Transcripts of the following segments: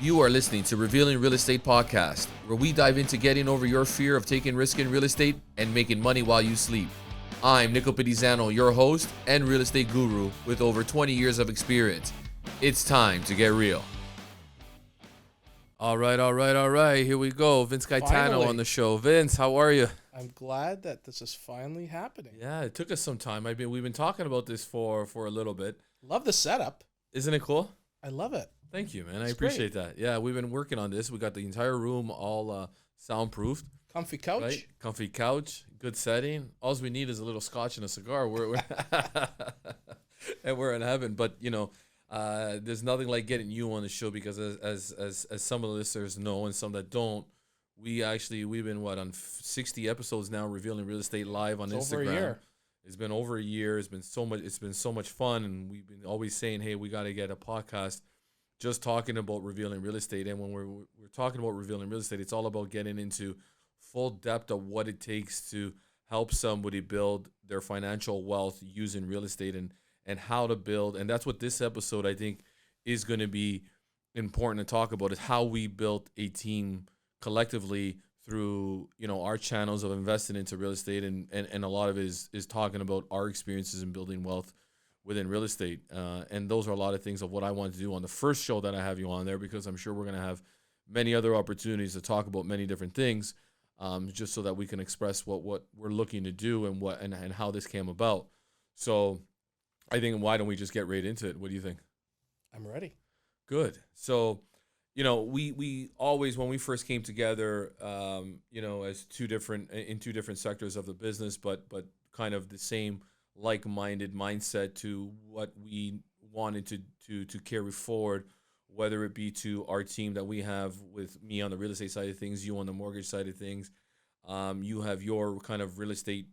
You are listening to Revealing Real Estate Podcast, where we dive into getting over your fear of taking risk in real estate and making money while you sleep. I'm Nico Pedizano, your host and real estate guru with over 20 years of experience. It's time to get real. All right. Here we go. Vince Gaetano Finally. on the show. Vince, how are you? I'm glad that this is finally happening. Yeah, it took us some time. We've been talking about this for a little bit. Love the setup. Isn't it cool? I love it. Thank you, man. I It's appreciate that. Yeah, we've been working on this. We got the entire room all soundproofed. Comfy couch. Right? Comfy couch, good setting. All we need is a little scotch and a cigar. We're and we're in heaven. But there's nothing like getting you on the show because as some of the listeners know and some that don't, we've been on 60 episodes now, revealing real estate live on Instagram. Over a year. It's been over a year. It's been so much fun, and we've been always saying, hey, we got to get a podcast just talking about revealing real estate. And when we're talking about revealing real estate, it's all about getting into full depth of what it takes to help somebody build their financial wealth using real estate and how to build. And that's what this episode, I think, is going to be important to talk about, is how we built a team collectively through, our channels of investing into real estate. And a lot of it is talking about our experiences in building wealth within real estate. And those are a lot of things of what I want to do on the first show that I have you on there, because I'm sure we're going to have many other opportunities to talk about many different things, just so that we can express what we're looking to do and how this came about. So I think, why don't we just get right into it? What do you think? I'm ready. Good. So, we always, when we first came together, as two different sectors of the business, but kind of the same like-minded mindset to what we wanted to carry forward, whether it be to our team that we have, with me on the real estate side of things, you on the mortgage side of things. You have your kind of real estate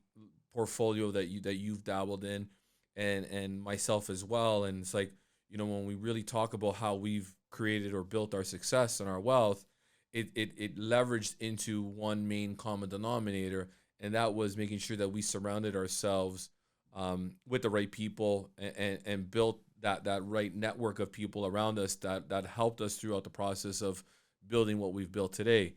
portfolio that you've dabbled in, and myself as well. And it's like, when we really talk about how we've created or built our success and our wealth, it leveraged into one main common denominator, and that was making sure that we surrounded ourselves with the right people and built that right network of people around us that helped us throughout the process of building what we've built today.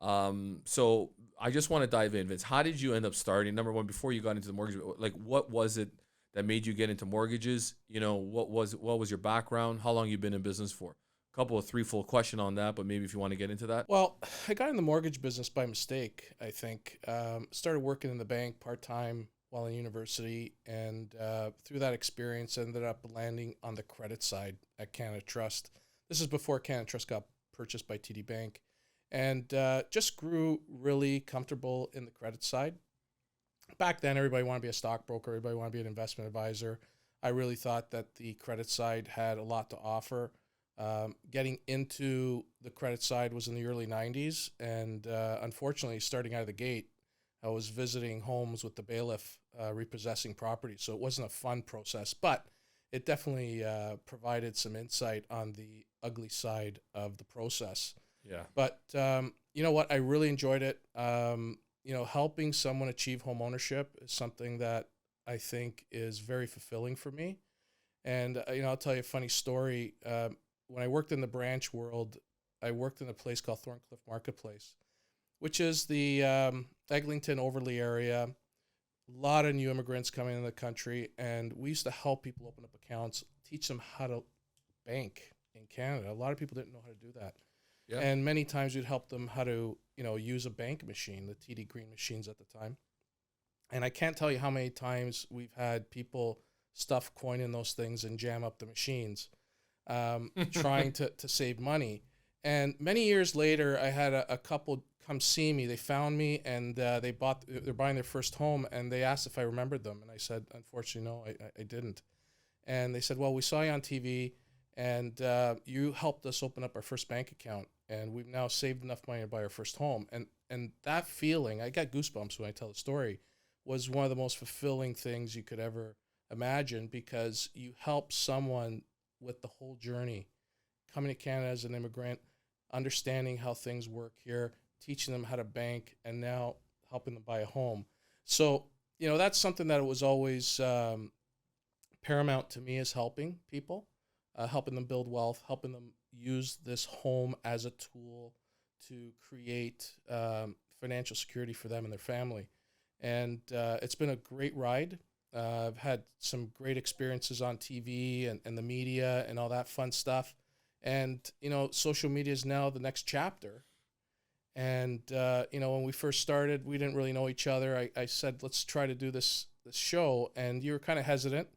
So I just want to dive in, Vince. How did you end up starting? Number one, before you got into the mortgage, like, what was it that made you get into mortgages? What was your background? How long you been in business for? A couple of threefold question on that, but maybe if you want to get into that. Well, I got in the mortgage business by mistake, I think. Started working in the bank part-time while in university, and through that experience ended up landing on the credit side at Canada Trust. This is before Canada Trust got purchased by TD Bank, and just grew really comfortable in the credit side. Back then, everybody wanted to be a stockbroker, everybody wanted to be an investment advisor. I really thought that the credit side had a lot to offer. Getting into the credit side was in the early 90s, and unfortunately, starting out of the gate, I was visiting homes with the bailiff repossessing property, so it wasn't a fun process, but it definitely provided some insight on the ugly side of the process. Yeah. But you know what? I really enjoyed it. Helping someone achieve home ownership is something that I think is very fulfilling for me. And, I'll tell you a funny story. When I worked in the branch world, I worked in a place called Thorncliffe Marketplace, which is the Eglinton Overlea area. A lot of new immigrants coming into the country, and we used to help people open up accounts, teach them how to bank in Canada. A lot of people didn't know how to do that. Yeah. And many times we'd help them how to, use a bank machine, the TD Green machines at the time. And I can't tell you how many times we've had people stuff coin in those things and jam up the machines, trying to save money. And many years later, I had a couple come see me. They found me, and they're buying their first home, and they asked if I remembered them. And I said, unfortunately, no, I didn't. And they said, well, we saw you on TV, and you helped us open up our first bank account, and we've now saved enough money to buy our first home. And that feeling, I got goosebumps when I tell the story, was one of the most fulfilling things you could ever imagine, because you help someone with the whole journey, coming to Canada as an immigrant, understanding how things work here, teaching them how to bank, and now helping them buy a home. So, that's something that was always paramount to me, is helping people. helping them build wealth, helping them use this home as a tool to create financial security for them and their family. And it's been a great ride. I've had some great experiences on TV and the media and all that fun stuff. And, social media is now the next chapter. And, when we first started, we didn't really know each other. I said, let's try to do this show. And you were kind of hesitant,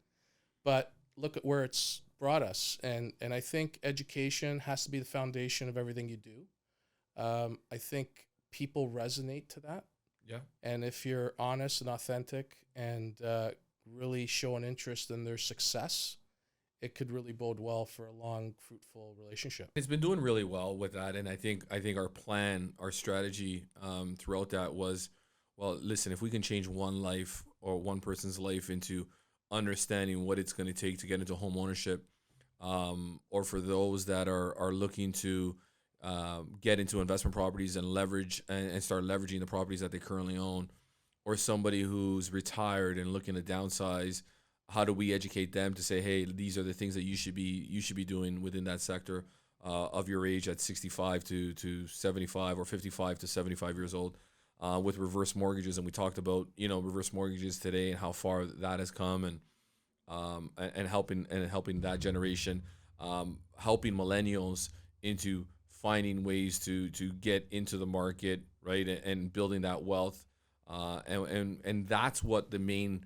but look at where it's brought us. And I think education has to be the foundation of everything you do. I think people resonate to that. Yeah. And if you're honest and authentic and really show an interest in their success, it could really bode well for a long, fruitful relationship. It's been doing really well with that, and I think our plan, our strategy throughout that was, well, listen, if we can change one life or one person's life into understanding what it's going to take to get into home ownership, or for those that are looking to get into investment properties and leverage and start leveraging the properties that they currently own, or somebody who's retired and looking to downsize, how do we educate them to say, hey, these are the things that you should be doing within that sector of your age at 65 to 75 or 55 to 75 years old, with reverse mortgages. And we talked about reverse mortgages today and how far that has come, and helping that generation, helping millennials into finding ways to get into the market, right, and building that wealth, and that's what the main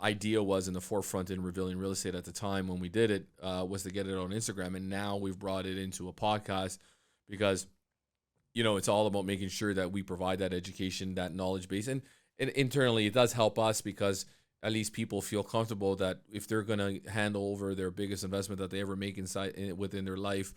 idea was in the forefront in Revealing Real Estate at the time when we did it, was to get it on Instagram. And now we've brought it into a podcast because it's all about making sure that we provide that education, that knowledge base, and internally it does help us because at least people feel comfortable that if they're going to hand over their biggest investment that they ever make within their life,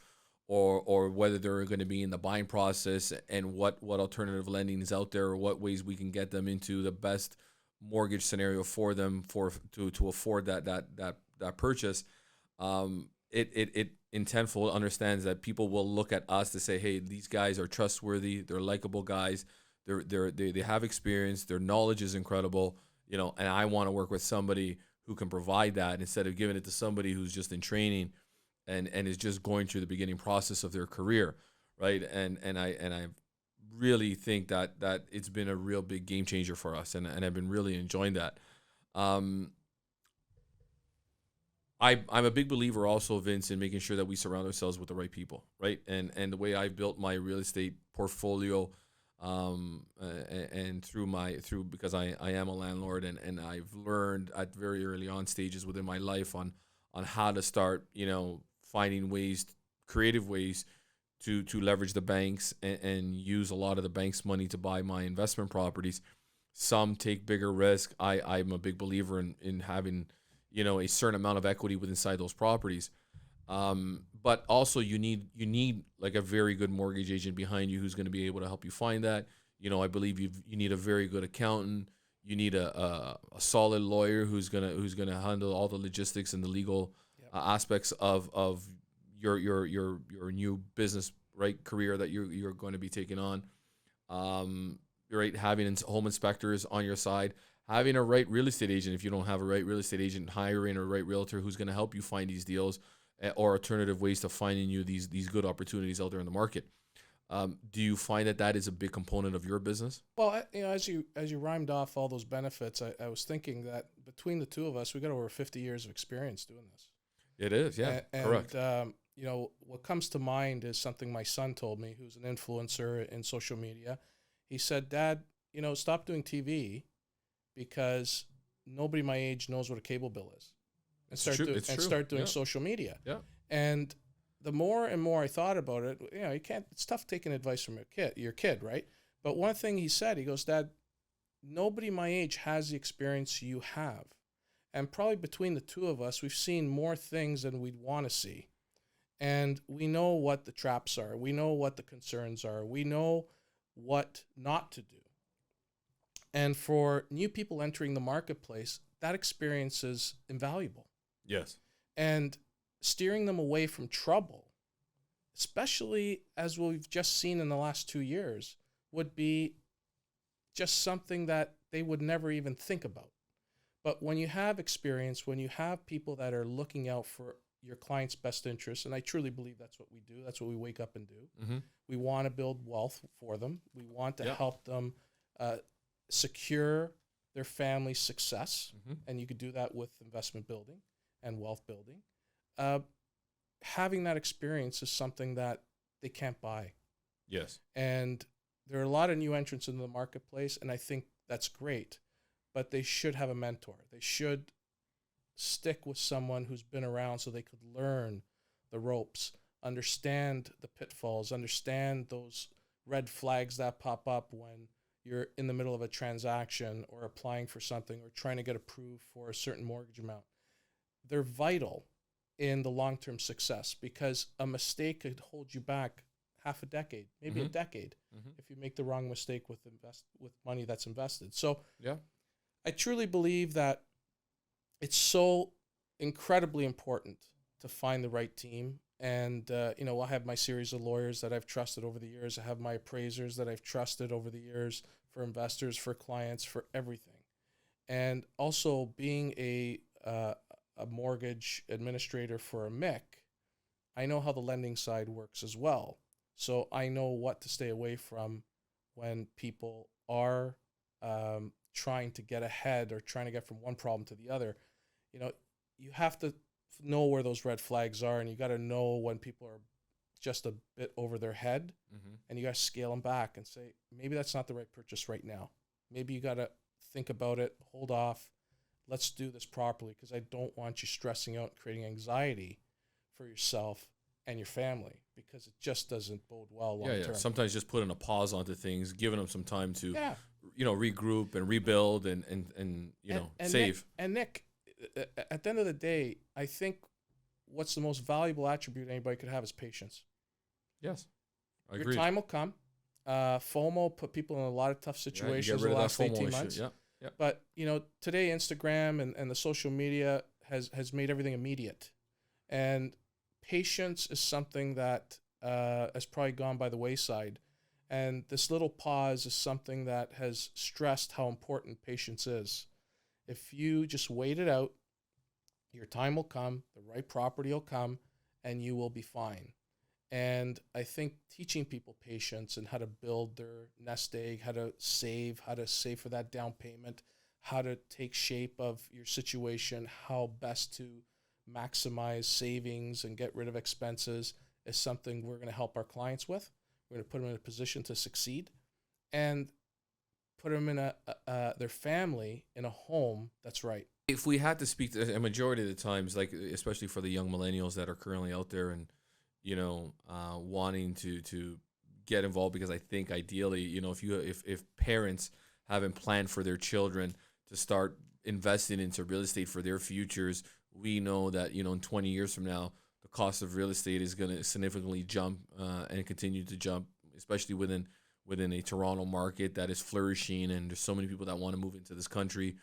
or whether they're going to be in the buying process, and what alternative lending is out there, or what ways we can get them into the best mortgage scenario for them to afford that purchase. It in tenfold understands that people will look at us to say, hey, these guys are trustworthy, they're likable guys, they have experience, their knowledge is incredible, and I want to work with somebody who can provide that instead of giving it to somebody who's just in training and is just going through the beginning process of their career, right? And I really think that it's been a real big game changer for us, and I've been really enjoying that. I'm a big believer also, Vince, in making sure that we surround ourselves with the right people, right? And the way I've built my real estate portfolio, and through because I am a landlord, and I've learned at very early on stages within my life on how to start, finding creative ways to leverage the banks and use a lot of the bank's money to buy my investment properties. Some take bigger risk. I'm a big believer in having, a certain amount of equity within inside those properties. But also you need like a very good mortgage agent behind you who's going to be able to help you find that. I believe you need a very good accountant. You need a solid lawyer who's gonna handle all the logistics and the legal aspects of your new business, right, career that you're going to be taking on. Right, having home inspectors on your side, having a right real estate agent. If you don't have a right real estate agent, hiring a right realtor who's going to help you find these deals, or alternative ways to finding you these good opportunities out there in the market. Do you find that is a big component of your business? Well, as you rhymed off all those benefits, I was thinking that between the two of us, we got over 50 years of experience doing this. It is, yeah, correct. What comes to mind is something my son told me, who's an influencer in social media. He said, Dad, stop doing TV because nobody my age knows what a cable bill is. And start doing social media. Yeah. And the more and more I thought about it, it's tough taking advice from your kid, right? But one thing he said, he goes, Dad, nobody my age has the experience you have. And probably between the two of us, we've seen more things than we'd want to see. And we know what the traps are. We know what the concerns are. We know what not to do. And for new people entering the marketplace, that experience is invaluable. Yes. And steering them away from trouble, especially as we've just seen in the last 2 years, would be just something that they would never even think about. But when you have experience, when you have people that are looking out for your client's best interest, and I truly believe that's what we do. That's what we wake up and do. Mm-hmm. We want to build wealth for them. We want to Yep. help them secure their family's success, Mm-hmm. and you could do that with investment building and wealth building. Uh, Having that experience is something that they can't buy. Yes. And there are a lot of new entrants in the marketplace, and I think that's great. But they should have a mentor. They should stick with someone who's been around so they could learn the ropes, understand the pitfalls, understand those red flags that pop up when you're in the middle of a transaction or applying for something or trying to get approved for a certain mortgage amount. They're vital in the long-term success because a mistake could hold you back half a decade, maybe a Mm-hmm. decade, Mm-hmm. if you make the wrong mistake with money that's invested. So Yeah. I truly believe that it's so incredibly important to find the right team. And, I have my series of lawyers that I've trusted over the years. I have my appraisers that I've trusted over the years for investors, for clients, for everything. And also being a mortgage administrator for a MIC, I know how the lending side works as well. So I know what to stay away from when people are trying to get ahead or trying to get from one problem to the other. You have to know where those red flags are, and you got to know when people are just a bit over their head, Mm-hmm. and you got to scale them back and say, maybe that's not the right purchase right now. Maybe you got to think about it, hold off. Let's do this properly because I don't want you stressing out, creating anxiety for yourself and your family because it just doesn't bode well long term. Sometimes just putting a pause onto things, giving them some time to, Yeah. regroup and rebuild and save. Nick, at the end of the day, I think what's the most valuable attribute anybody could have is patience. Yes. I Your agree. time will come. FOMO put people in a lot of tough situations get rid the of last that FOMO 18 issue. months. Yeah. Yeah. But, today Instagram and the social media has made everything immediate. And patience is something that has probably gone by the wayside. And this little pause is something that has stressed how important patience is. If you just wait it out, your time will come, the right property will come, and you will be fine. And I think teaching people patience and how to build their nest egg, how to save for that down payment, how to take shape of your situation, how best to maximize savings and get rid of expenses is something we're going to help our clients with. We're going to put them in a position to succeed and put them in their family in a home that's right. If we had to speak to a majority of the times, like especially for the young millennials that are currently out there and wanting to get involved, because I think ideally, if parents haven't planned for their children to start investing into real estate for their futures, we know that in 20 years from now, the cost of real estate is going to significantly jump and continue to jump, especially within a Toronto market that is flourishing, and there's so many people that want to move into this country.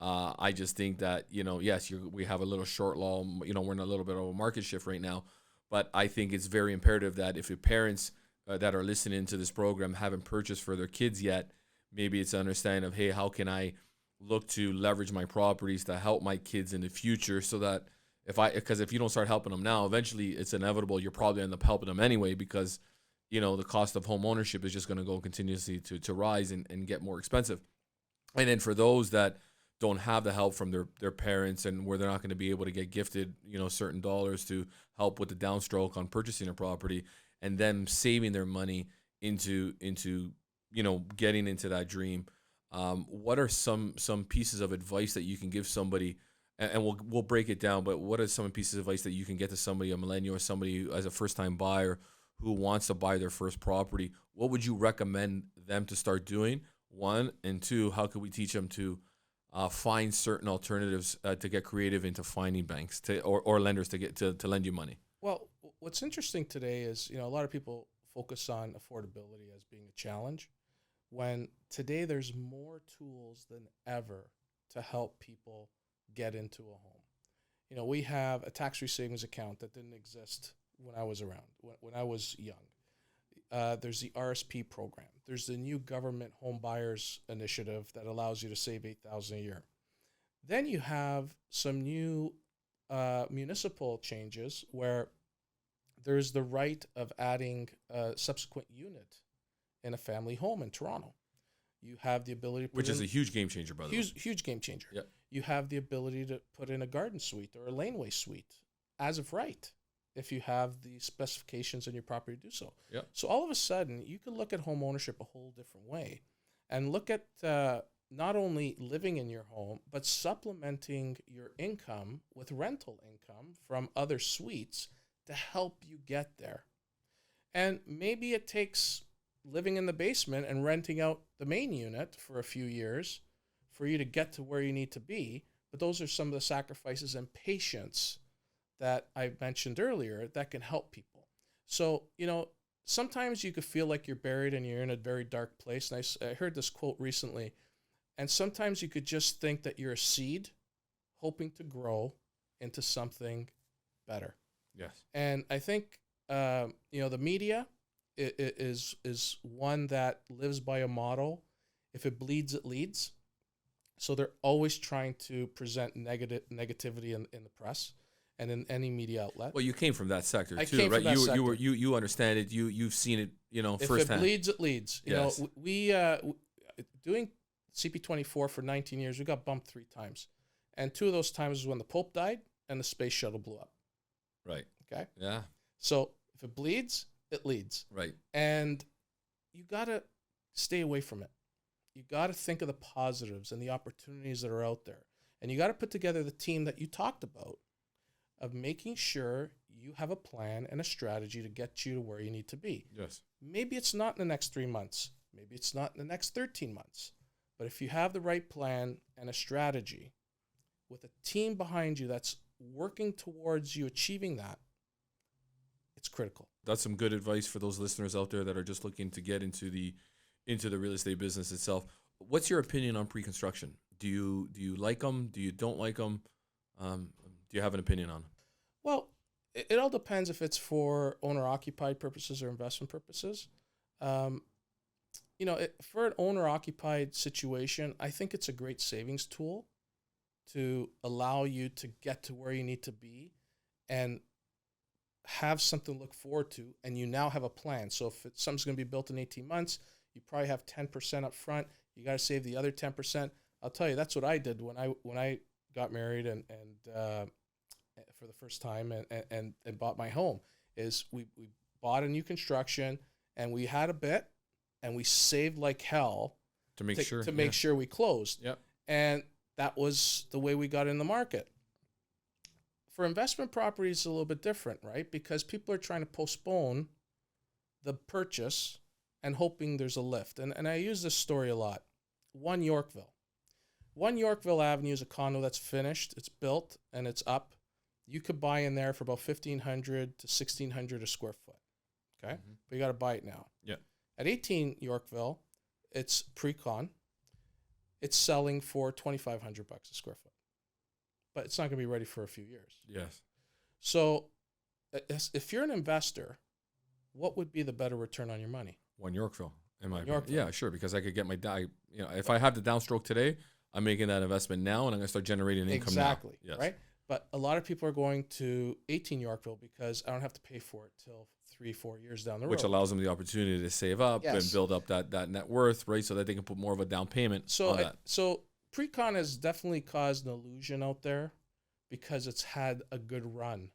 I just think that yes, we have a little short law. We're in a little bit of a market shift right now. But I think it's very imperative that if your parents that are listening to this program haven't purchased for their kids yet, maybe it's an understanding of, hey, how can I look to leverage my properties to help my kids in the future, so that because if you don't start helping them now, eventually it's inevitable you'll probably end up helping them anyway, because the cost of home ownership is just going to go continuously to rise and get more expensive. And then for those that don't have the help from their parents, and where they're not going to be able to get gifted, certain dollars to help with the downstroke on purchasing a property, and them saving their money into getting into that dream. What are some pieces of advice that you can give somebody, and we'll break it down, but what are some pieces of advice that you can get to somebody, a millennial or somebody as a first-time buyer who wants to buy their first property? What would you recommend them to start doing? One, and two, how could we teach them to find certain alternatives to get creative into finding banks or lenders to lend you money? Well, what's interesting today is, a lot of people focus on affordability as being a challenge, when today there's more tools than ever to help people get into a home. We have a tax-free savings account that didn't exist when I was around, when I was young. There's the RSP program. There's the new government home buyers initiative that allows you to save $8,000 a year. Then you have some new municipal changes where there's the right of adding a subsequent unit in a family home in Toronto. You have the ability to put Which is in, a huge game changer, by the way. huge game changer. Yeah. You have the ability to put in a garden suite or a laneway suite as of right if you have the specifications in your property to do so. Yeah. So all of a sudden, you can look at home ownership a whole different way and look at not only living in your home, but supplementing your income with rental income from other suites to help you get there. And maybe it takes living in the basement and renting out the main unit for a few years for you to get to where you need to be. But those are some of the sacrifices and patience that I mentioned earlier that can help people. So, sometimes you could feel like you're buried and you're in a very dark place. And I heard this quote recently. And sometimes you could just think that you're a seed hoping to grow into something better. Yes. And I think, the media is one that lives by a motto: if it bleeds, it leads. So they're always trying to present negativity in the press and in any media outlet. Well, you came from that sector I too, came right? from that sector. You understand it. You've seen it, If firsthand. it bleeds, it leads. Yes. We doing CP24 for 19 years, we got bumped 3 times. And 2 of those times was when the Pope died and the space shuttle blew up. Right. Okay? Yeah. So if it bleeds, it leads. Right. And you got to stay away from it. You got to think of the positives and the opportunities that are out there. And you got to put together the team that you talked about of making sure you have a plan and a strategy to get you to where you need to be. Yes. Maybe it's not in the next 3 months. Maybe it's not in the next 13 months. But if you have the right plan and a strategy with a team behind you that's working towards you achieving that, it's critical. That's some good advice for those listeners out there that are just looking to get into the real estate business itself. What's your opinion on pre-construction? Do you like them? Do you don't like them? Do you have an opinion on them? Well, it all depends if it's for owner-occupied purposes or investment purposes. For an owner-occupied situation, I think it's a great savings tool to allow you to get to where you need to be and have something to look forward to, and you now have a plan. So if something's going to be built in 18 months, you probably have 10% up front. You got to save the other 10%. I'll tell you, that's what I did when I got married and for the first time and bought my home. Is we bought a new construction and we had a bit and we saved like hell To make sure. to make sure we closed. Yep. And that was the way we got in the market. For investment properties, it's a little bit different, right? Because people are trying to postpone the purchase and hoping there's a lift. And I use this story a lot. One Yorkville Avenue is a condo that's finished, it's built, and it's up. You could buy in there for about $1,500 to $1,600 a square foot. Okay? Mm-hmm. But you got to buy it now. Yeah. At 18 Yorkville, it's pre-con. It's selling for $2,500 a square foot. But it's not going to be ready for a few years. Yes. So if you're an investor, what would be the better return on your money? One Yorkville. Yorkville. Yeah, sure. Because I could get if I have the downstroke today, I'm making that investment now, and I'm going to start generating income exactly, now. Yes. right? But a lot of people are going to 18 Yorkville because I don't have to pay for it till 3-4 years down the road. Which allows them the opportunity to save up and build up that net worth, right? So that they can put more of a down payment on that. So pre-con has definitely caused an illusion out there because it's had a good run.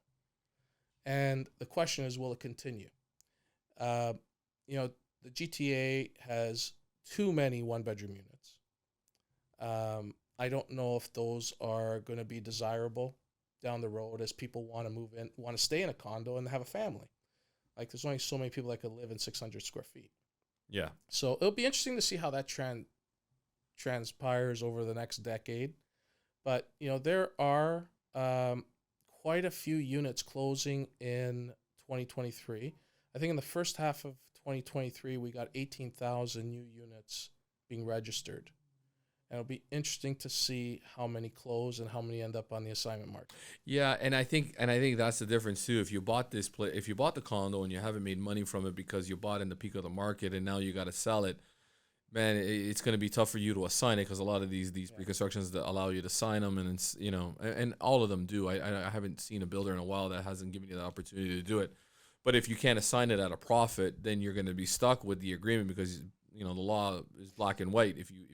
And the question is, will it continue? The GTA has too many one-bedroom units. I don't know if those are going to be desirable down the road as people want to move in, want to stay in a condo and have a family. Like there's only so many people that could live in 600 square feet. Yeah. So it'll be interesting to see how that transpires over the next decade. But, there are quite a few units closing in 2023. I think in the first half of 2023, we got 18,000 new units being registered. And it'll be interesting to see how many close and how many end up on the assignment market. Yeah, and I think that's the difference too. If you bought if you bought the condo and you haven't made money from it because you bought in the peak of the market and now you got to sell it, Man, it's going to be tough for you to assign it because a lot of these Yeah. pre-constructions that allow you to sign them, and it's and all of them do. I haven't seen a builder in a while that hasn't given you the opportunity to do it. But if you can't assign it at a profit, then you're going to be stuck with the agreement because the law is black and white. If you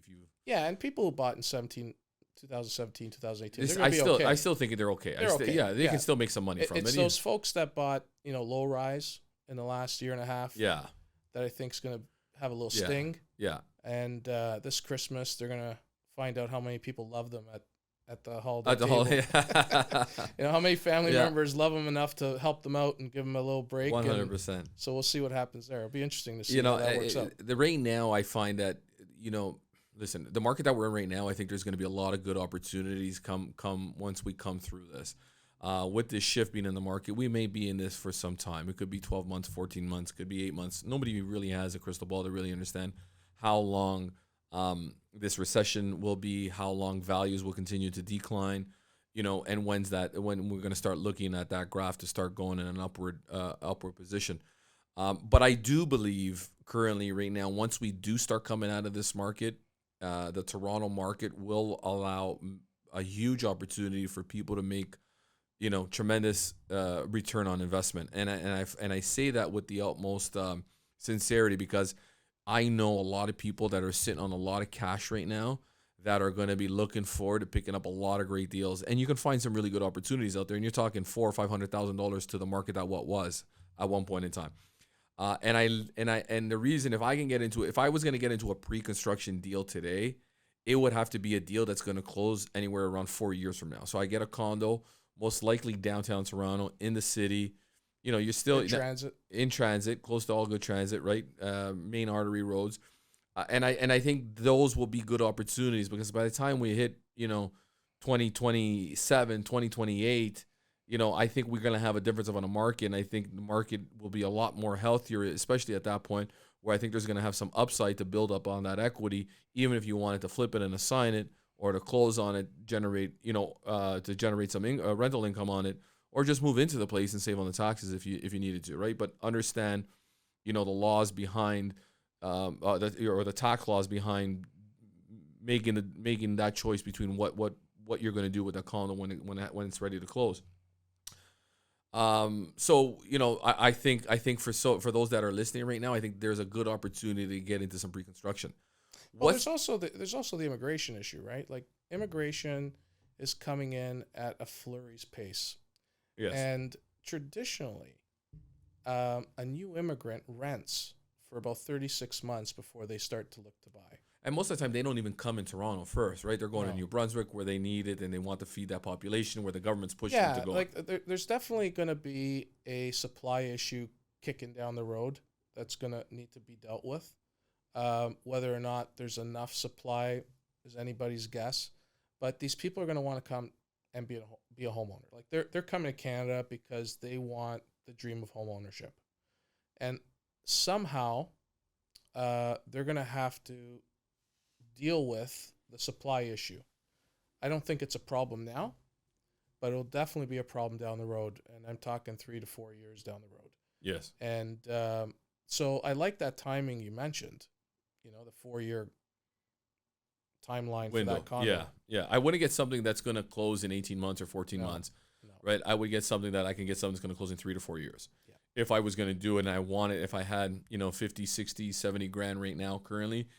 Yeah, and people who bought in 2017, 2018, they're this, going to be I okay. still think they're okay. They're okay. Yeah, they Yeah. can still make some money from It's it. those folks that bought, low rise in the last year and a half Yeah, that I think is going to have a little yeah, sting. yeah. And this Christmas, they're going to find out how many people love them at the holiday At the whole, table. yeah, How many family Yeah. members love them enough to help them out and give them a little break. 100%. So we'll see what happens there. It'll be interesting to see how that works out. The right now, I find that listen, the market that we're in right now, I think there's going to be a lot of good opportunities come once we come through this. With this shift being in the market, we may be in this for some time. It could be 12 months, 14 months, could be 8 months. Nobody really has a crystal ball to really understand how long this recession will be, how long values will continue to decline, and when we're going to start looking at that graph to start going in an upward position. But I do believe currently right now, once we do start coming out of this market, the Toronto market will allow a huge opportunity for people to make tremendous return on investment, and I say that with the utmost sincerity because I know a lot of people that are sitting on a lot of cash right now that are going to be looking forward to picking up a lot of great deals, and you can find some really good opportunities out there. And you're talking $400,000 or $500,000 to the market that what was at one point in time. And the reason if I was going to get into a pre-construction deal today, it would have to be a deal that's going to close anywhere around 4 years from now. So I get a condo, most likely downtown Toronto in the city. You're still in transit, close to all good transit, right? Main artery roads. And I think those will be good opportunities because by the time we hit, 2027, 2028, I think we're going to have a difference of on a market. And I think the market will be a lot more healthier, especially at that point where I think there's going to have some upside to build up on that equity, even if you wanted to flip it and assign it or to close on it, generate some rental income on it, or just move into the place and save on the taxes if you needed to, right? But understand, the laws behind or the tax laws behind making that choice between what you're going to do with that condo when it's ready to close. So I think for those that are listening right now, I think there's a good opportunity to get into some pre-construction. Well, there's also the immigration issue, right? Like immigration is coming in at a flurry's pace. Yes. And traditionally, a new immigrant rents for about 36 months before they start to look to buy. And most of the time, they don't even come in Toronto first, right? They're going No. to New Brunswick where they need it and they want to feed that population where the government's pushing them to go. There's definitely going to be a supply issue kicking down the road that's going to need to be dealt with. Whether or not there's enough supply is anybody's guess. But these people are going to want to come and be a homeowner. Like they're coming to Canada because they want the dream of home ownership. And somehow they're going to have to deal with the supply issue. I don't think it's a problem now, but it'll definitely be a problem down the road. And I'm talking 3 to 4 years down the road. Yes. And so I like that timing you mentioned, the 4-year timeline Window. for that condo. Yeah. I wouldn't get something that's going to close in 18 months or 14 months, No. right? I would get something that's going to close in 3 to 4 years. Yeah. If I was going to do it and I wanted, if I had, 50, 60, 70 grand right now currently,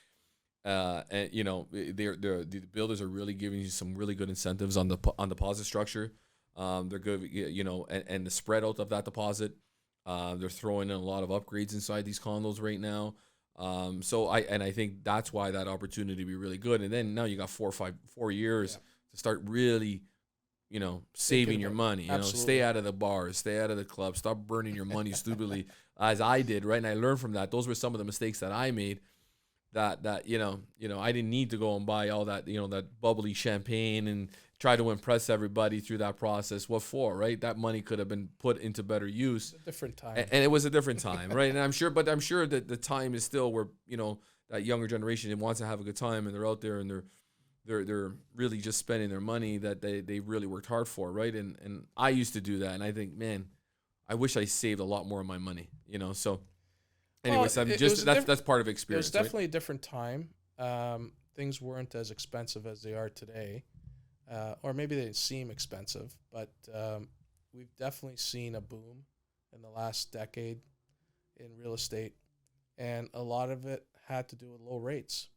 and the builders are really giving you some really good incentives on deposit structure. They're good, and the spread out of that deposit. They're throwing in a lot of upgrades inside these condos right now. So I think that's why that opportunity would be really good. And then now you got 4 years to start really, saving your money. Stay out of the bars, stay out of the clubs, stop burning your money stupidly, as I did, right? And I learned from that. Those were some of the mistakes that I made. That I didn't need to go and buy all that that bubbly champagne and try to impress everybody through that process. What for, right? That money could have been put into better use. It's a different time. And it was a different time, right? And I'm sure that the time is still where that younger generation wants to have a good time and they're out there and they're really just spending their money that they really worked hard for, right? And I used to do that, and I think, man, I wish I saved a lot more of my money, So Anyways, I'm it just was a that's part of it was experience, right? definitely a different time. Things weren't as expensive as they are today, or maybe they seem expensive, but we've definitely seen a boom in the last decade in real estate, and a lot of it had to do with low rates.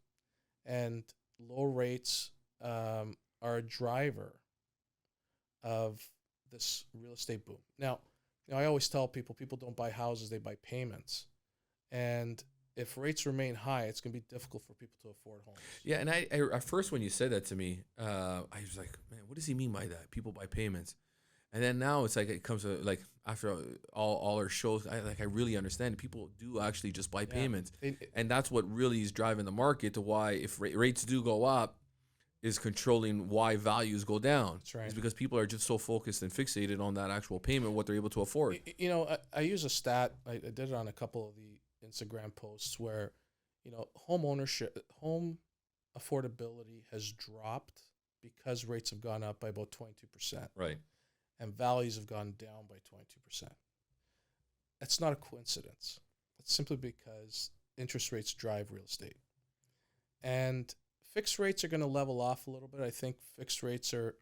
And low rates are a driver of this real estate boom. Now, I always tell people don't buy houses, they buy payments. And if rates remain high, it's going to be difficult for people to afford homes. Yeah, and I at first when you said that to me, I was like, man, what does he mean by that? People buy payments, and then now it's like it comes to like after all our shows, I really understand people do actually just buy Yeah. payments, and that's what really is driving the market to why if rates do go up, is controlling why values go down. That's right. Is because people are just so focused and fixated on that actual payment, what they're able to afford. I use a stat. I did it on a couple of the Instagram posts where, home ownership, home affordability has dropped because rates have gone up by about 22%, Right. and values have gone down by 22%. That's not a coincidence. It's simply because interest rates drive real estate. And fixed rates are going to level off a little bit. I think fixed rates are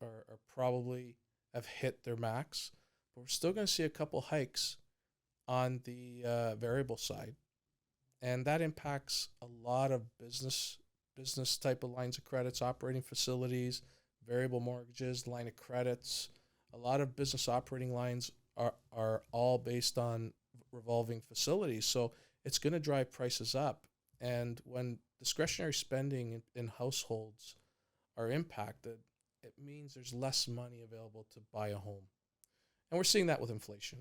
probably have hit their max, but we're still going to see a couple hikes on the variable side. And that impacts a lot of business type of lines of credits, operating facilities, variable mortgages, line of credits. A lot of business operating lines are all based on revolving facilities. So it's going to drive prices up. And when discretionary spending in households are impacted, it means there's less money available to buy a home. And we're seeing that with inflation.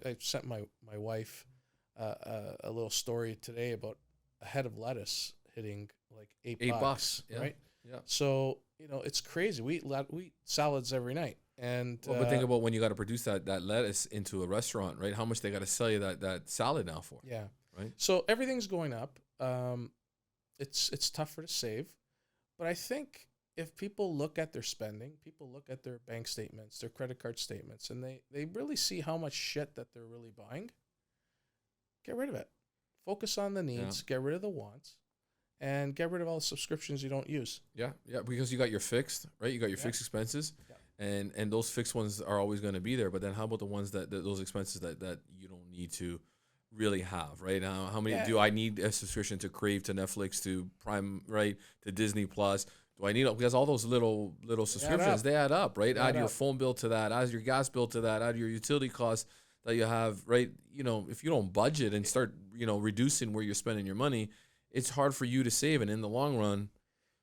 I sent my wife a little story today about a head of lettuce hitting like $8, Yeah. right? Yeah. So, it's crazy. We eat salads every night. And But think about when you got to produce that lettuce into a restaurant, right? How much they got to sell you that salad now for? yeah. Right. So everything's going up. It's tougher to save. But I think if people look at their spending, people look at their bank statements, their credit card statements, and they really see how much shit that they're really buying, get rid of it. Focus on the needs, get rid of the wants, and get rid of all the subscriptions you don't use. Yeah, because you got your fixed, right? You got your fixed expenses, and those fixed ones are always going to be there. But then how about the ones that those expenses that you don't need to really have, right? Now, how many do I need a subscription to Crave, to Netflix, to Prime, right, to Disney Plus? Do I need because all those little subscriptions they add up, right? Add your phone bill to that, add your gas bill to that, add your utility costs that you have, right? If you don't budget and start, reducing where you're spending your money, it's hard for you to save. And in the long run,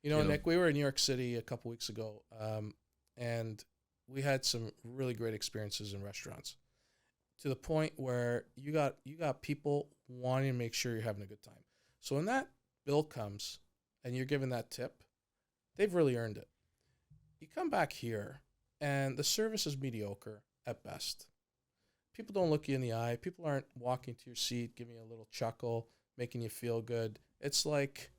Nick, we were in New York City a couple weeks ago, and we had some really great experiences in restaurants, to the point where you got people wanting to make sure you're having a good time. So when that bill comes and you're given that tip, they've really earned it. You come back here and the service is mediocre at best. People don't look you in the eye. People aren't walking to your seat, giving you a little chuckle, making you feel good. It's like,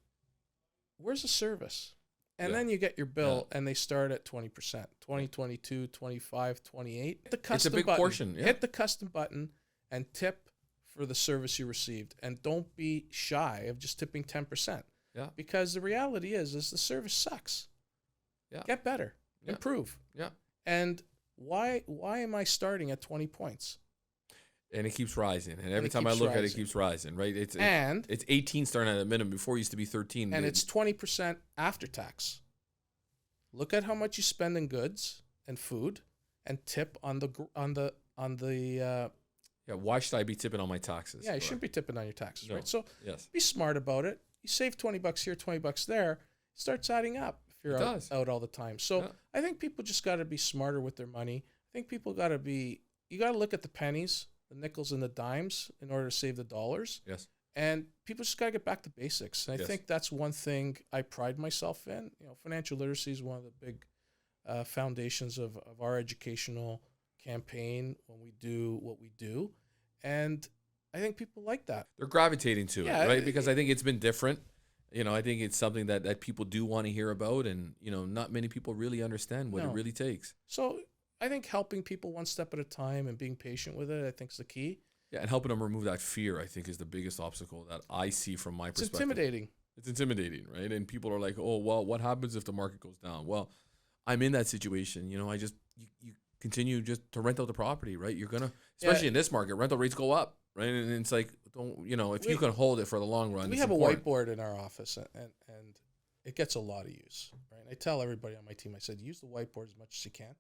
where's the service? And then you get your bill and they start at 20%, 20, 22, 25, 28. Hit the custom it's a big button. portion. Yeah. Hit the custom button and tip for the service you received. And don't be shy of just tipping 10%. Yeah. Because the reality is the service sucks. Yeah. Get better. Yeah. Improve. Yeah. And why am I starting at 20 points? And it keeps rising. And every time I look at it, it keeps rising, right? It's 18 starting at a minimum. Before it used to be 13. And it's 20% after tax. Look at how much you spend in goods and food, and tip on the why should I be tipping on my taxes? Yeah, you shouldn't be tipping on your taxes, right? So yes. Be smart about it. You save $20 here, $20 there, it starts adding up if you're out all the time. So I think people just got to be smarter with their money. I think people you got to look at the pennies, the nickels and the dimes in order to save the dollars. Yes. And people just got to get back to basics. And I think that's one thing I pride myself in. Financial literacy is one of the big foundations of our educational campaign when we do what we do. And I think people like that. They're gravitating to it, right? Because I think it's been different. I think it's something that people do want to hear about. And, not many people really understand what it really takes. So I think helping people one step at a time and being patient with it, I think, is the key. Yeah, and helping them remove that fear, I think, is the biggest obstacle that I see from my It's perspective. intimidating. It's intimidating, right? And people are like, "Oh, well, what happens if the market goes down?" Well, I'm in that situation. I just you continue just to rent out the property, right? You're gonna, especially Yeah, in this market, rental rates go up, right? And it's like, don't if you we can hold it for the long run, we it's have a important. whiteboard in our office, and it gets a lot of use. Right? And I tell everybody on my team, I said, use the whiteboard as much as you can.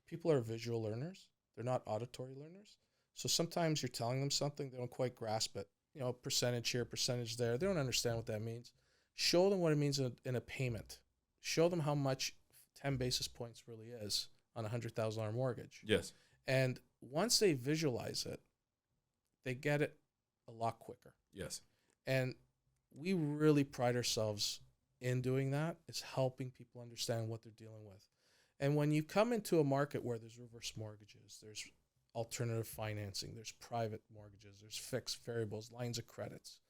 People are visual learners; they're not auditory learners. So sometimes you're telling them something, they don't quite grasp it. Percentage here, percentage there. They don't understand what that means. Show them what it means in a payment. Show them how much 10 basis points really is on a $100,000 mortgage. Yes. And once they visualize it, they get it a lot quicker. Yes. And we really pride ourselves in doing that, is helping people understand what they're dealing with. And when you come into a market where there's reverse mortgages, there's alternative financing, there's private mortgages, there's fixed variables, lines of credits,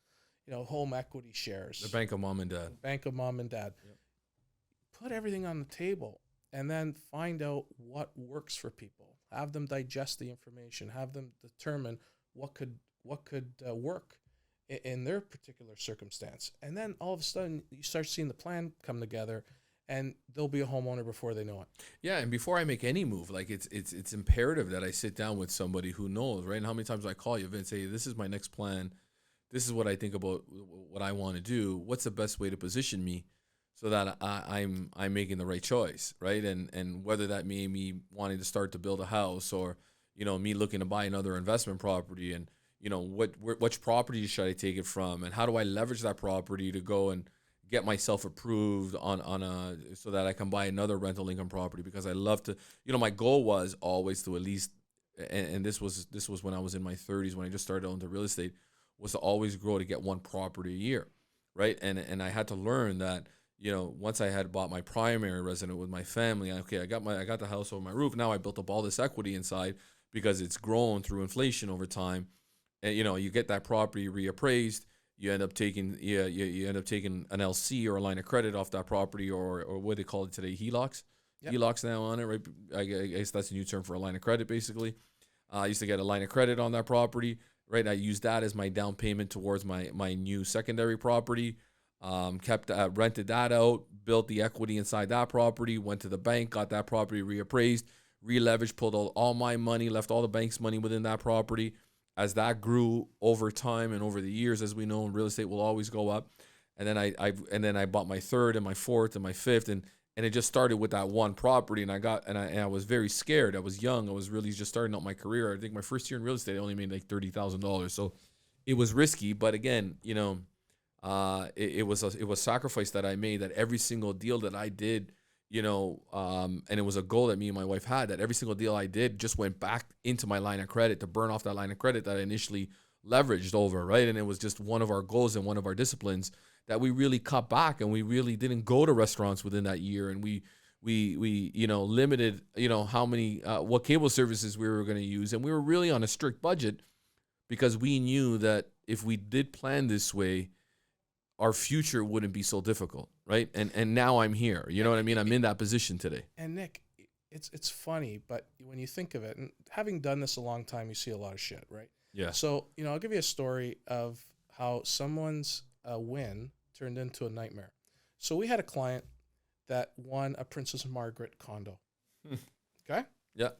home equity shares, The bank of mom and dad. bank of mom and dad. Yep. Put everything on the table and then find out what works for people. Have them digest the information. Have them determine what could work in their particular circumstance. And then all of a sudden, you start seeing the plan come together, and they'll be a homeowner before they know it. Yeah, and before I make any move, like it's imperative that I sit down with somebody who knows, right? And how many times do I call you, Vince, say, this is my next plan. This is what I think about what I want to do. What's the best way to position me so that I'm making the right choice, right? And whether that may me wanting to start to build a house, or me looking to buy another investment property, and which property should I take it from, and how do I leverage that property to go and get myself approved so that I can buy another rental income property, because I love to, my goal was always to at least, and this was when I was in my 30s, when I just started into real estate, was to always grow to get one property a year, right? And I had to learn that, once I had bought my primary residence with my family, I got the house over my roof. Now I built up all this equity inside because it's grown through inflation over time. And you get that property reappraised, you end up taking you end up taking an LC or a line of credit off that property, or what they call it today, HELOCs. Yep. HELOCs now on it, right? I guess that's a new term for a line of credit, basically. I used to get a line of credit on that property, right? I used that as my down payment towards my new secondary property. Rented that out, built the equity inside that property, went to the bank, got that property reappraised, re-leveraged, pulled all my money, left all the bank's money within that property. As that grew over time and over the years, as we know, real estate will always go up. And then I bought my third and my fourth and my fifth, and it just started with that one property. And I was very scared. I was young. I was really just starting out my career. I think my first year in real estate, I only made like $30,000. So it was risky, but again, it was sacrifice that I made. That every single deal that I did, and it was a goal that me and my wife had, that every single deal I did just went back into my line of credit to burn off that line of credit that I initially leveraged over, right? And it was just one of our goals and one of our disciplines that we really cut back, and we really didn't go to restaurants within that year, and we limited how many what cable services we were going to use, and we were really on a strict budget because we knew that if we did plan this way, our future wouldn't be so difficult, right? And now I'm here. You know what I mean? I'm in that position today. And Nick, it's funny, but when you think of it, and having done this a long time, you see a lot of shit, right? Yeah. So, I'll give you a story of how someone's win turned into a nightmare. So we had a client that won a Princess Margaret condo. Okay? Yeah.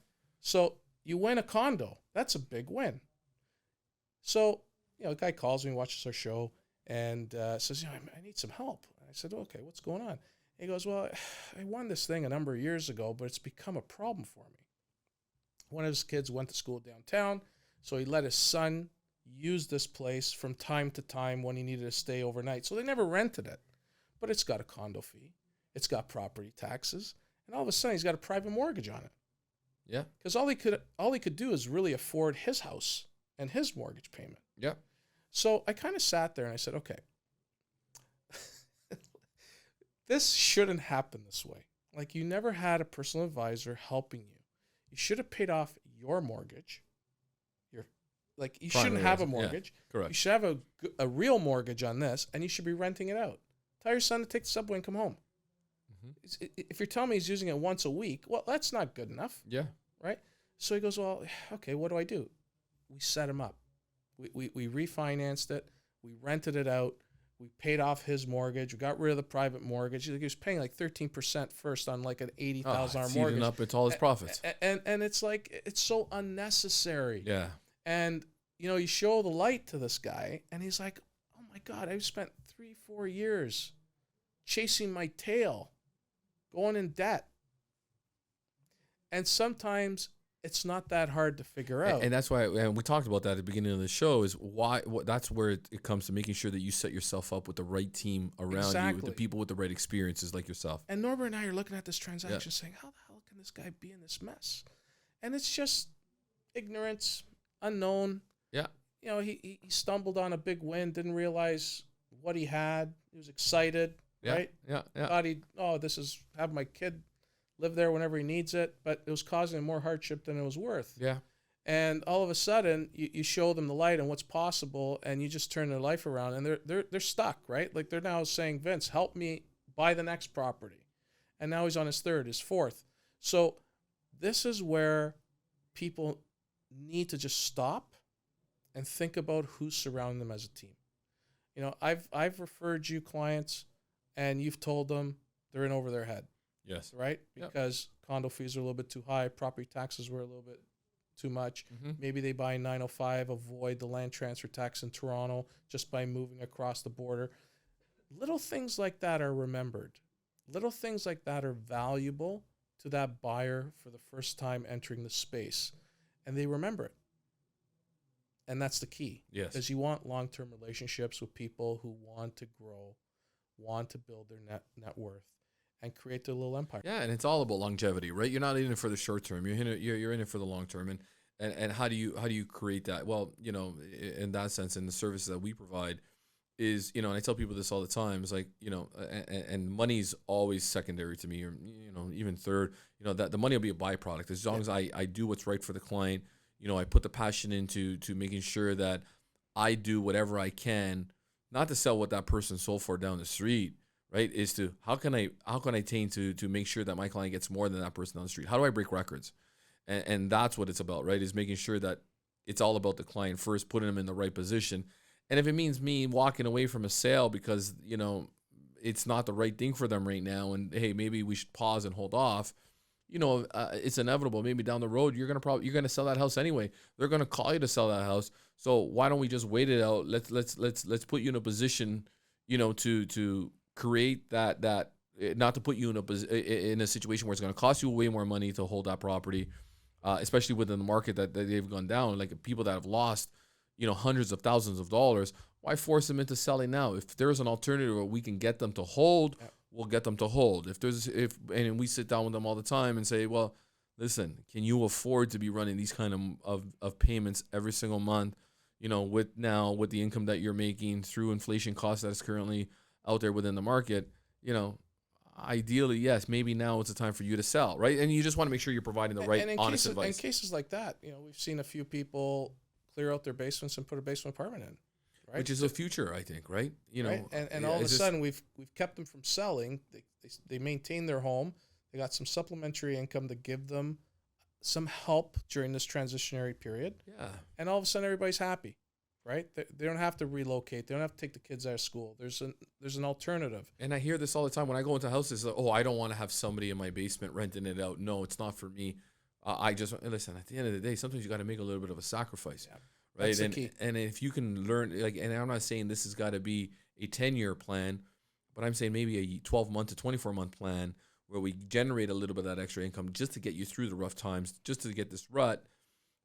So you win a condo. That's a big win. So, a guy calls me, watches our show, and says, I need some help. And I said, okay, what's going on? He goes, well, I won this thing a number of years ago, but it's become a problem for me. One of his kids went to school downtown, so he let his son use this place from time to time when he needed to stay overnight. So they never rented it, but it's got a condo fee. It's got property taxes, and all of a sudden he's got a private mortgage on it. Yeah. Because all he could do is really afford his house and his mortgage payment. Yeah. So I kind of sat there and I said, okay, this shouldn't happen this way. Like, you never had a personal advisor helping you. You should have paid off your mortgage. You shouldn't have a mortgage. Yeah, correct. You should have a real mortgage on this, and you should be renting it out. Tell your son to take the subway and come home. Mm-hmm. If you're telling me he's using it once a week, well, that's not good enough. Yeah. Right? So he goes, well, okay, what do I do? We set him up. We refinanced it. We rented it out. We paid off his mortgage. We got rid of the private mortgage. He was paying like 13% first on like an $80,000 it's mortgage. eating up into all his profits. And it's like, it's so unnecessary. Yeah. And, you know, you show the light to this guy, and he's like, oh my God, I've spent 3-4 years chasing my tail, going in debt. And sometimes it's not that hard to figure out. And that's why, and we talked about that at the beginning of the show, is why that's where it comes to making sure that you set yourself up with the right team around you, with the people with the right experiences like yourself. And Norbert and I are looking at this transaction saying, how the hell can this guy be in this mess? And it's just ignorance, unknown. Yeah. You know, he stumbled on a big win, didn't realize what he had. He was excited, right? Yeah. Thought this is have my kid live there whenever he needs it, but it was causing him more hardship than it was worth. Yeah. And all of a sudden, you show them the light and what's possible, and you just turn their life around, and they're stuck, right? Like they're now saying, Vince, help me buy the next property. And now he's on his third, his fourth. So this is where people need to just stop and think about who's surrounding them as a team. You know, I've referred you clients, and you've told them they're in over their head. Yes. Right? Because condo fees are a little bit too high, property taxes were a little bit too much. Mm-hmm. Maybe they buy 905, avoid the land transfer tax in Toronto just by moving across the border. Little things like that are remembered. Little things like that are valuable to that buyer for the first time entering the space. And they remember it. And that's the key. Yes. Because you want long-term relationships with people who want to grow, want to build their net worth, and create their little empire. Yeah, and it's all about longevity, right? You're not in it for the short term. You're in it for the long term. And how do you create that? Well, you know, in that sense, in the services that we provide is, you know, and I tell people this all the time, it's like, you know, and money's always secondary to me, or, you know, even third, you know, that the money will be a byproduct. As long as I do what's right for the client, you know, I put the passion into making sure that I do whatever I can, not to sell what that person sold for down the street, right? Is to how can I attain to make sure that my client gets more than that person down the street? How do I break records? And that's what it's about, right? Is making sure that it's all about the client first, putting them in the right position. And if it means me walking away from a sale because, you know, it's not the right thing for them right now, and hey, maybe we should pause and hold off, you know, it's inevitable. Maybe down the road you're gonna sell that house anyway. They're gonna call you to sell that house. So why don't we just wait it out? Let's put you in a position, you know, to create that not to put you in a situation where it's going to cost you way more money to hold that property, especially within the market that they've gone down. Like people that have lost, you know, hundreds of thousands of dollars. Why force them into selling now? If there's an alternative where we can get them to hold, we'll get them to hold. And we sit down with them all the time and say, well, listen, can you afford to be running these kind of payments every single month? You know, with the income that you're making through inflation costs that is currently out there within the market, you know, ideally, yes, maybe now it's a time for you to sell, right? And you just want to make sure you're providing the right, honest advice. In cases like that, you know, we've seen a few people clear out their basements and put a basement apartment in, right? Which is a future, I think, right? You know, right? And all of a sudden we've kept them from selling. They maintain their home. They got some supplementary income to give them some help during this transitionary period. Yeah. And all of a sudden everybody's happy. Right? They don't have to relocate. They don't have to take the kids out of school. There's an alternative. And I hear this all the time when I go into houses. Like, oh, I don't want to have somebody in my basement renting it out. No, it's not for me. I just listen. At the end of the day, sometimes you got to make a little bit of a sacrifice, right? That's the key. And if you can learn, like, and I'm not saying this has got to be a 10-year plan, but I'm saying maybe a 12-month to 24-month plan where we generate a little bit of that extra income just to get you through the rough times, just to get this rut.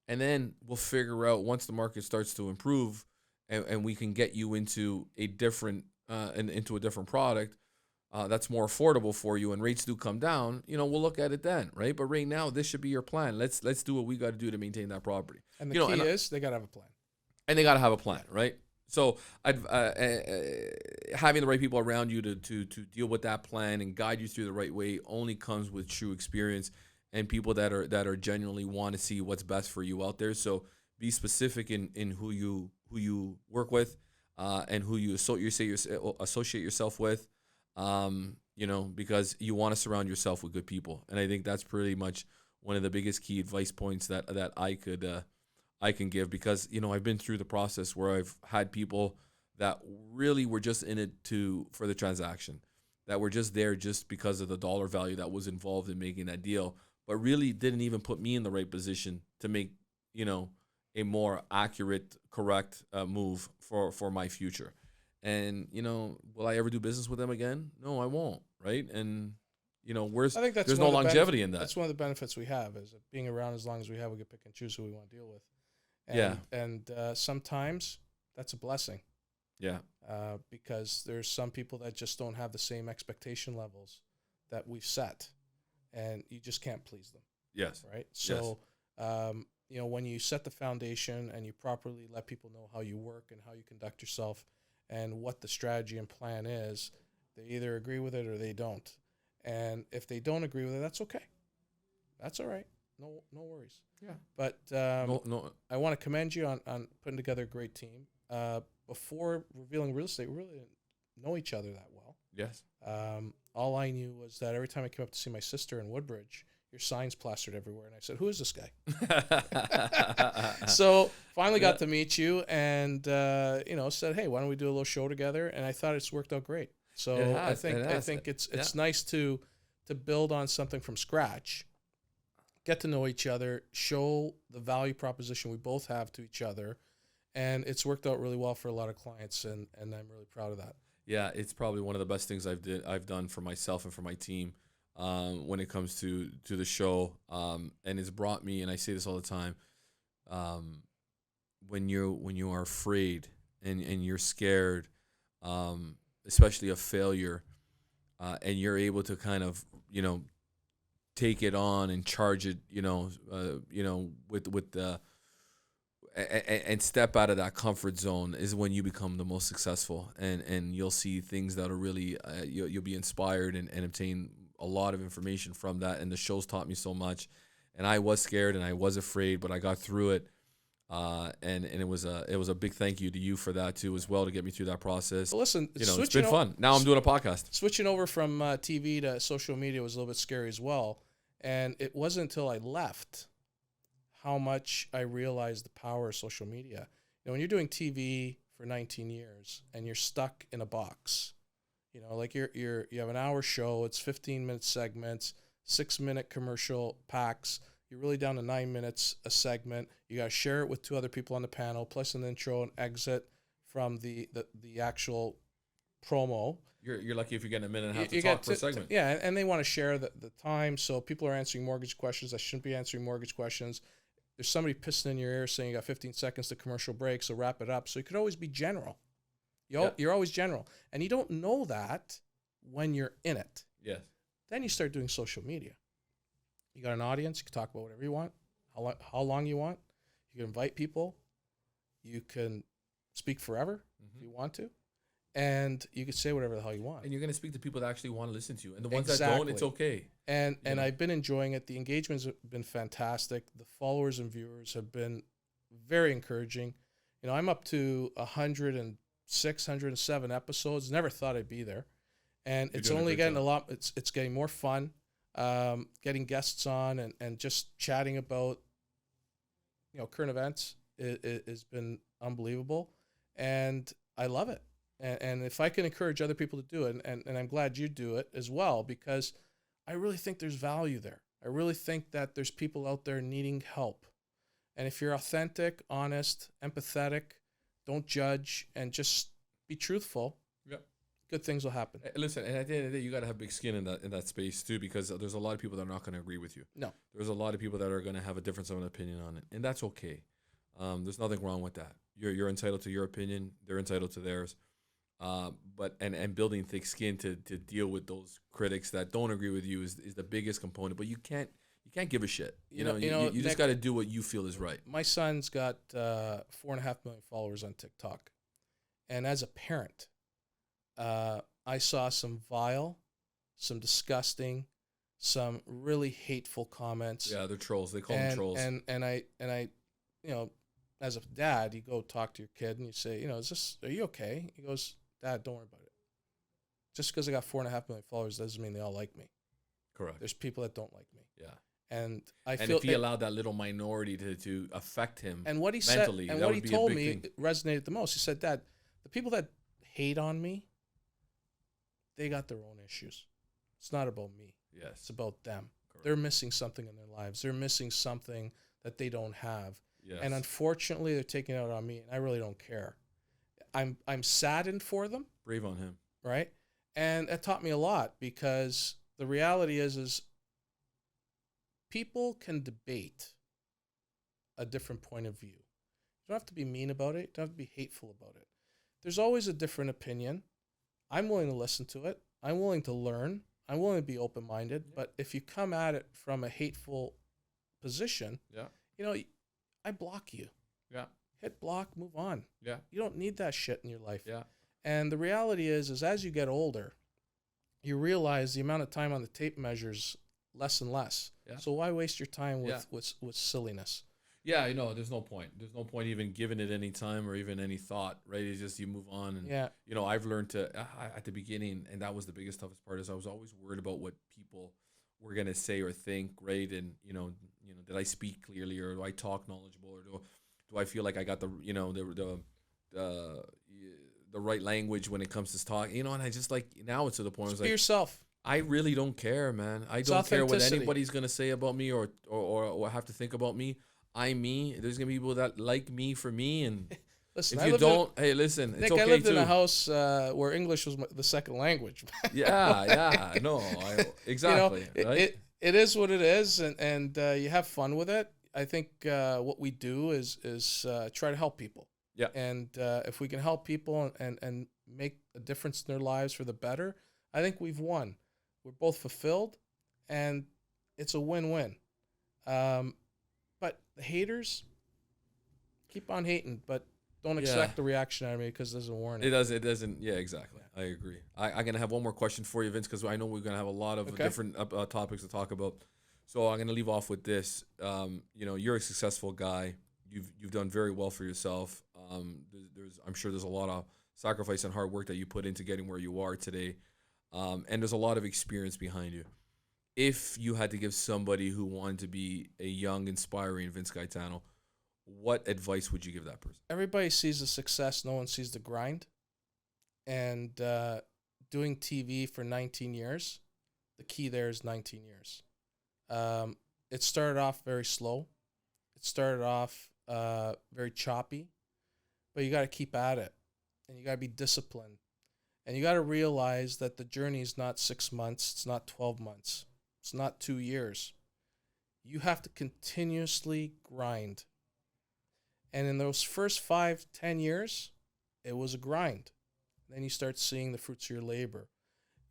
And then we'll figure out once the market starts to improve and we can get you into a different product that's more affordable for you and rates do come down, you know, we'll look at it then, right? But right now, this should be your plan. Let's do what we got to do to maintain that property. And the key is they got to have a plan. And they got to have a plan, right? So having the right people around you to deal with that plan and guide you through the right way only comes with true experience and people that are genuinely want to see what's best for you out there. So be specific in who you work with and who you associate yourself with, you know, because you want to surround yourself with good people. And I think that's pretty much one of the biggest key advice points that I I can give, because I've been through the process where I've had people that really were just in it for the transaction, that were just there just because of the dollar value that was involved in making that deal, but really didn't even put me in the right position to make a more accurate, correct move for my future. And will I ever do business with them again? No, I won't. Right? And I think that's there's one no of the longevity in that. That's one of the benefits we have, is that being around as long as we have, we can pick and choose who we want to deal with. Yeah. And sometimes that's a blessing. Yeah. Because there's some people that just don't have the same expectation levels that we've set, and you just can't please them. Yes. Right. So, when you set the foundation and you properly let people know how you work and how you conduct yourself and what the strategy and plan is, they either agree with it or they don't. And if they don't agree with it, that's okay. That's all right. No worries. Yeah. But No. I want to commend you on putting together a great team. Before revealing real estate, we really didn't know each other that well. Yes. All I knew was that every time I came up to see my sister in Woodbridge, your signs plastered everywhere. And I said, who is this guy? So finally got to meet you and, said, hey, why don't we do a little show together? And I thought it's worked out great. So I think it's nice to build on something from scratch, get to know each other, show the value proposition we both have to each other. And it's worked out really well for a lot of clients, and I'm really proud of that. Yeah, it's probably one of the best things I've done for myself and for my team when it comes to the show. And it's brought me, and I say this all the time, when you are afraid and you're scared, especially of failure, and you're able to kind of take it on and charge it, with the and step out of that comfort zone, is when you become the most successful, and you'll see things that are really you'll be inspired and obtain a lot of information from that. And the show's taught me so much, and I was scared and I was afraid, but I got through it, and it was a big thank you to you for that too as well, to get me through that process. Well, listen, it's been fun. Now I'm doing a podcast. Switching over from TV to social media was a little bit scary as well, and it wasn't until I left how much I realized the power of social media. When you're doing TV for 19 years and you're stuck in a box, like you have an hour show, it's 15-minute segments, 6-minute commercial packs. You're really down to 9 minutes a segment. You got to share it with 2 other people on the panel, plus an intro and exit from the actual promo. You're lucky if you're getting a minute and a half to talk per segment. Yeah, and they want to share the time, so people are answering mortgage questions that shouldn't be answering mortgage questions. There's somebody pissing in your ear saying you got 15 seconds to commercial break, so wrap it up. So you could always be general. You're always general. And you don't know that when you're in it. Yes. Then you start doing social media. You got an audience. You can talk about whatever you want, how long you want. You can invite people. You can speak forever if you want to. And you can say whatever the hell you want. And you're going to speak to people that actually want to listen to you. And the ones that don't, it's okay. And I've been enjoying it. The engagements have been fantastic. The followers and viewers have been very encouraging. I'm up to 106, 107 episodes. Never thought I'd be there. And it's only getting a lot. It's getting more fun. Getting guests on and just chatting about current events has been unbelievable. And I love it. And if I can encourage other people to do it, and I'm glad you do it as well, because I really think there's value there. I really think that there's people out there needing help. And if you're authentic, honest, empathetic, don't judge, and just be truthful, good things will happen. Listen, and at the end of the day, you got to have big skin in that space too, because there's a lot of people that are not going to agree with you. No. There's a lot of people that are going to have a difference of an opinion on it, and that's okay. There's nothing wrong with that. You're entitled to your opinion. They're entitled to theirs. But building thick skin to deal with those critics that don't agree with you is the biggest component. But you can't give a shit. You just got to do what you feel is right. My son's got 4.5 million followers on TikTok, and as a parent, I saw some vile, some disgusting, some really hateful comments. Yeah, they're trolls. They call them trolls. And I as a dad, you go talk to your kid and you say, are you okay? He goes, Dad, don't worry about it. Just because I got 4.5 million followers doesn't mean they all like me. Correct. There's people that don't like me. Yeah. And I And feel if he allowed that little minority to affect him and what he said mentally, and that what he would be a told big me thing. resonated the most. He said, Dad, the people that hate on me, they got their own issues. It's not about me. It's Yes. about them. Correct. They're missing something in their lives. They're missing something that they don't have. Yes. And unfortunately, they're taking it out on me, and I really don't care. I'm saddened for them, Brave on him. right? And it taught me a lot, because the reality is people can debate a different point of view. You don't have to be mean about it. You don't have to be hateful about it. There's always a different opinion. I'm willing to listen to it. I'm willing to learn. I'm willing to be open-minded. Yeah. But if you come at it from a hateful position, Yeah. you know, I block you. Yeah. Hit block, move on. Yeah. You don't need that shit in your life. Yeah. And the reality is as you get older, you realize the amount of time on the tape measures less and less. Yeah. So why waste your time with, Yeah. with silliness? Yeah, you know, there's no point. There's no point even giving it any time or even any thought, right? It's just you move on. And, Yeah. you know, I've learned to, at the beginning, and that was the biggest, toughest part, is I was always worried about what people were going to say or think, right? And, you know, did I speak clearly, or do I talk knowledgeable, or do I feel like I got the, you know, the right language when it comes to talk, you know? And I just, like, now it's to the point where Just it's be like, yourself. I really don't care, man. I It's don't care what authenticity. anybody's gonna say about me or have to think about me. I'm me. There's gonna be people that like me for me, and Listen, if I you lived in- don't, hey, listen, it's Nick, okay I lived too. in a house where English was the second language. Yeah, no, exactly, right? It is what it is, and you have fun with it. I think what we do is try to help people. Yeah. And if we can help people and make a difference in their lives for the better, I think we've won. We're both fulfilled, and it's a win-win. But the haters, keep on hating, but don't Yeah. expect the reaction out of me, because there's a warning. It doesn't. Yeah, exactly. I agree. I'm gonna have one more question for you, Vince, because I know we're gonna have a lot of Okay. different topics to talk about. So I'm gonna leave off with this. You know, you're a successful guy. You've done very well for yourself. I'm sure there's a lot of sacrifice and hard work that you put into getting where you are today. And there's a lot of experience behind you. If you had to give somebody who wanted to be a young, inspiring Vince Gaetano, what advice would you give that person? Everybody sees the success, no one sees the grind. And doing TV for 19 years, the key there is 19 years. It started off very slow. It started off very choppy, but you got to keep at it, and you got to be disciplined, and you got to realize that the journey is not 6 months, it's not 12 months, it's not 2 years. You have to continuously grind. And in those first 5-10 years, it was a grind. Then you start seeing the fruits of your labor.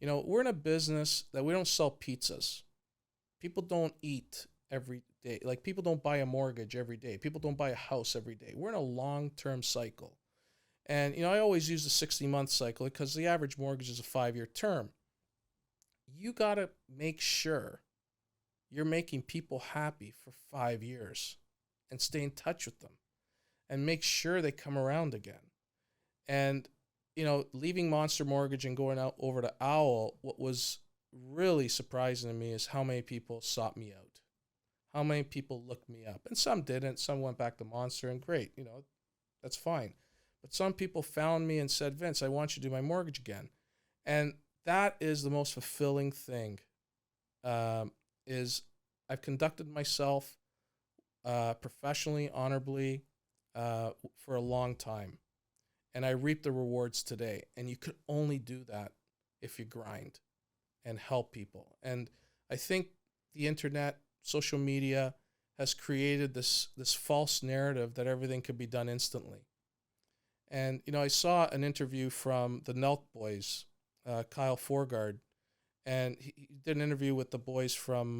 You know, we're in a business that we don't sell pizzas. People don't eat every day. Like, people don't buy a mortgage every day. People don't buy a house every day. We're in a long-term cycle. And, you know, I always use the 60-month cycle because the average mortgage is a 5-year term. You got to make sure you're making people happy for 5 years and stay in touch with them and make sure they come around again. And, you know, leaving Monster Mortgage and going out over to Owl, what was really surprising to me is how many people sought me out, how many people looked me up. And some didn't. Some went back to Monster, and great, you know, that's fine. But some people found me and said, Vince, I want you to do my mortgage again. And that is the most fulfilling thing, is I've conducted myself professionally, honorably, for a long time. And I reap the rewards today. And you could only do that if you grind and help people. And I think the internet, social media, has created this false narrative that everything could be done instantly. And, you know, I saw an interview from the Nelk boys, Kyle Forgard, and he did an interview with the boys from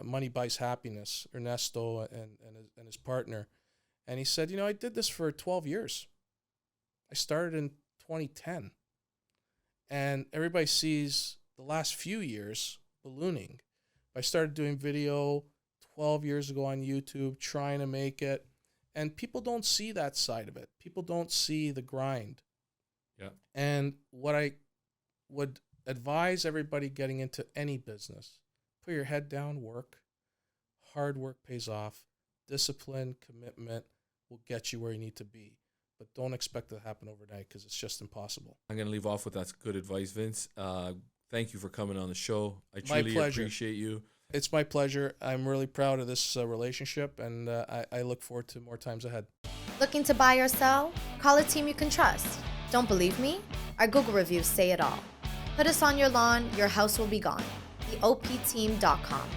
Money Buys Happiness, Ernesto and his partner. And he said, you know, I did this for 12 years. I started in 2010. And everybody sees the last few years ballooning. I started doing video 12 years ago on YouTube, trying to make it. And people don't see that side of it. People don't see the grind. Yeah. And what I would advise everybody getting into any business, put your head down, work. hard work pays off. Discipline, commitment will get you where you need to be. But don't expect it to happen overnight because it's just impossible. I'm going to leave off with that's good advice, Vince. Thank you for coming on the show. I My truly pleasure. appreciate you. It's my pleasure. I'm really proud of this relationship, and I look forward to more times ahead. Looking to buy or sell? Call a team you can trust. Don't believe me? Our Google reviews say it all. Put us on your lawn, your house will be gone. TheOPteam.com.